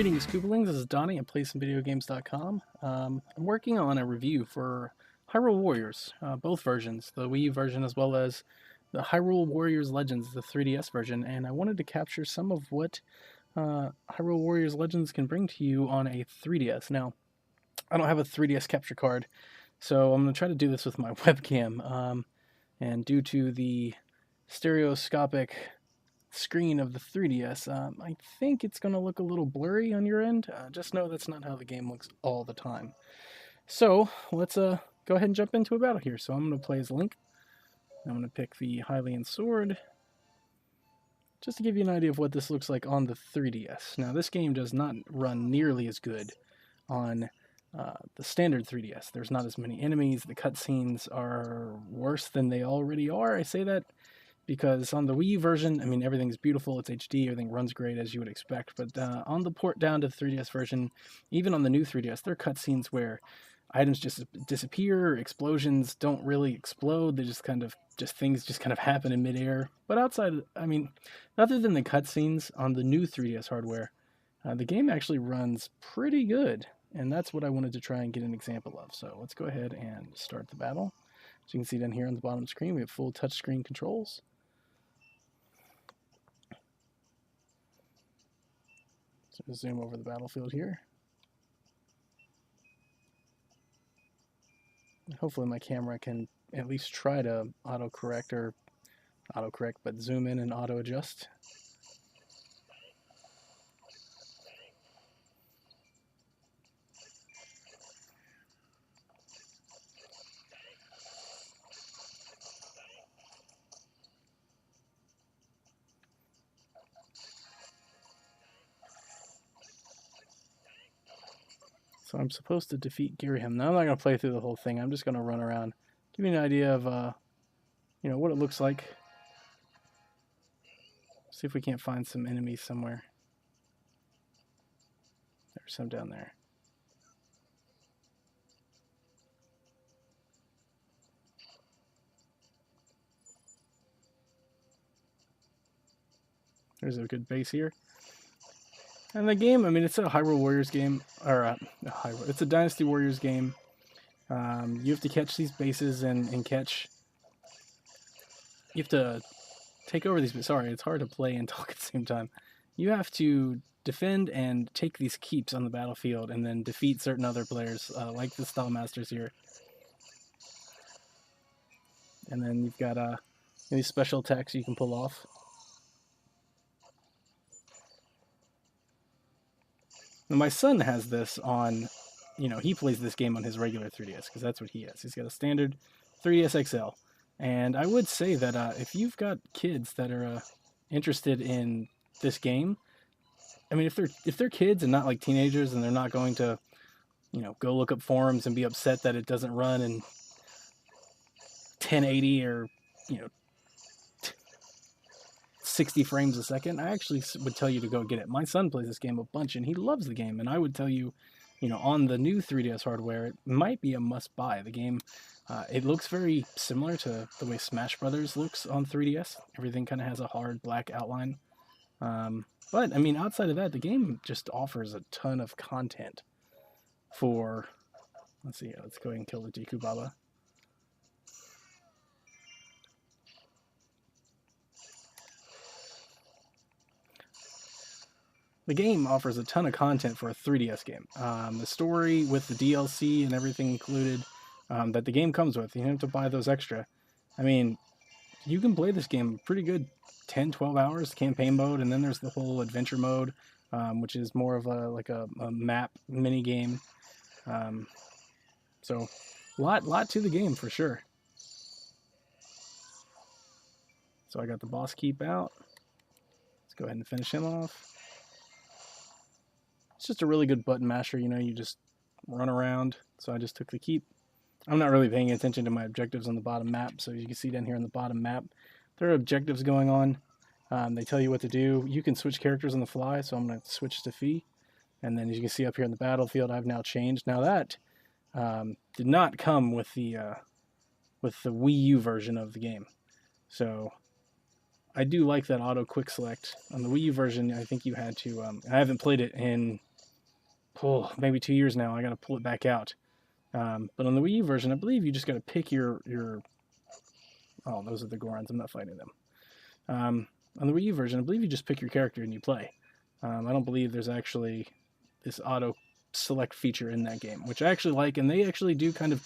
Greetings, Koopalings. This is Donnie at PlaySomeVideoGames.com. I'm working on a review for Hyrule Warriors, both versions, the Wii U version as well as the Hyrule Warriors Legends, the 3DS version, and I wanted to capture some of what Hyrule Warriors Legends can bring to you on a 3DS. Now, I don't have a 3DS capture card, so I'm going to try to do this with my webcam, and due to the stereoscopic screen of the 3DS, I think it's going to look a little blurry on your end. Just know that's not how the game looks all the time. So let's go ahead and jump into a battle here. So I'm going to play as Link. I'm going to pick the Hylian Sword, just to give you an idea of what this looks like on the 3DS. Now this game does not run nearly as good on the standard 3DS. There's not as many enemies. The cutscenes are worse than they already are. I say that because on the Wii U version, I mean, everything's beautiful, it's HD, everything runs great as you would expect, but on the port down to the 3DS version, even on the new 3DS, there are cutscenes where items just disappear, explosions don't really explode, they just kind of, things just kind of happen in midair. But outside, I mean, other than the cutscenes on the new 3DS hardware, the game actually runs pretty good, and that's what I wanted to try and get an example of. So let's go ahead and start the battle. As you can see down here on the bottom screen, we have full touchscreen controls. So zoom over the battlefield here. Hopefully my camera can at least try to autocorrect, but zoom in and auto adjust. So I'm supposed to defeat Girahim. Now I'm not going to play through the whole thing. I'm just going to run around, give you an idea of, what it looks like. See if we can't find some enemies somewhere. There's some down there. There's a good base here. And the game, I mean, it's a Hyrule Warriors game, or it's a Dynasty Warriors game. You have to catch these bases and catch. You have to take over these. Sorry, it's hard to play and talk at the same time. You have to defend and take these keeps on the battlefield, and then defeat certain other players, like the Style Masters here. And then you've got these special attacks you can pull off. Now, my son has this on, he plays this game on his regular 3DS, because that's what he has. He's got a standard 3DS XL. And I would say that if you've got kids that are interested in this game, I mean, if they're kids and not like teenagers, and they're not going to, go look up forums and be upset that it doesn't run in 1080 or, 60 frames a second, I actually would tell you to go get it. My son plays this game a bunch, and he loves the game, and I would tell you, on the new 3DS hardware, it might be a must-buy. The game, it looks very similar to the way Smash Brothers looks on 3DS. Everything kind of has a hard black outline. But, I mean, outside of that, the game just offers a ton of content for... Let's see, let's go ahead and kill the Deku Baba. The game offers a ton of content for a 3DS game. The story with the DLC and everything included that the game comes with. You don't have to buy those extra. I mean, you can play this game pretty good 10, 12 hours, campaign mode, and then there's the whole adventure mode, which is more of a map mini game. So, lot to the game for sure. So I got the boss keep out. Let's go ahead and finish him off. It's just a really good button masher, you just run around. So I just took the keep. I'm not really paying attention to my objectives on the bottom map, so you can see down here on the bottom map, there are objectives going on. They tell you what to do. You can switch characters on the fly, so I'm going to switch to Fi. And then as you can see up here on the battlefield, I've now changed. Now that did not come with the Wii U version of the game. So I do like that auto quick select. On the Wii U version, I think you had to, I haven't played it in maybe 2 years now. I got to pull it back out. But on the Wii U version, I believe you just got to pick your. Oh, those are the Gorons. I'm not fighting them. On the Wii U version, I believe you just pick your character and you play. I don't believe there's actually this auto select feature in that game, which I actually like, and they actually do kind of.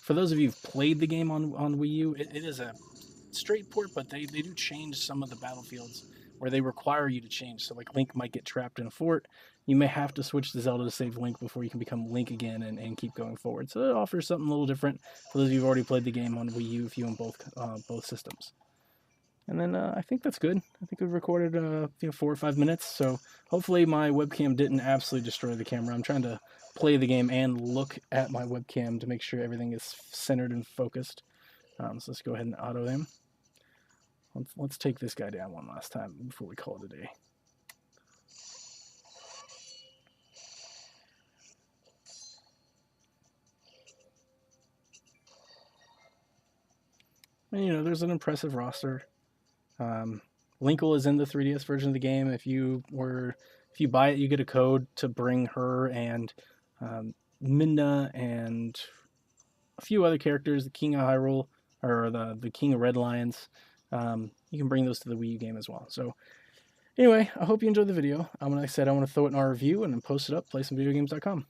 For those of you who've played the game on Wii U, it is a straight port, but they do change some of the battlefields where they require you to change. So like Link might get trapped in a fort. You may have to switch to Zelda to save Link before you can become Link again and keep going forward. So it offers something a little different for those of you who've already played the game on Wii U if you own both systems. And then I think that's good. I think we've recorded 4 or 5 minutes. So hopefully my webcam didn't absolutely destroy the camera. I'm trying to play the game and look at my webcam to make sure everything is centered and focused. So let's go ahead and auto him. Let's take this guy down one last time before we call it a day. And there's an impressive roster. Linkle is in the 3DS version of the game. If you buy it, you get a code to bring her and Minna and a few other characters, the King of Hyrule or the King of Red Lions. You can bring those to the Wii U game as well. So anyway, I hope you enjoyed the video. Like I said, I want to throw it in our review and then post it up, playsomevideogames.com.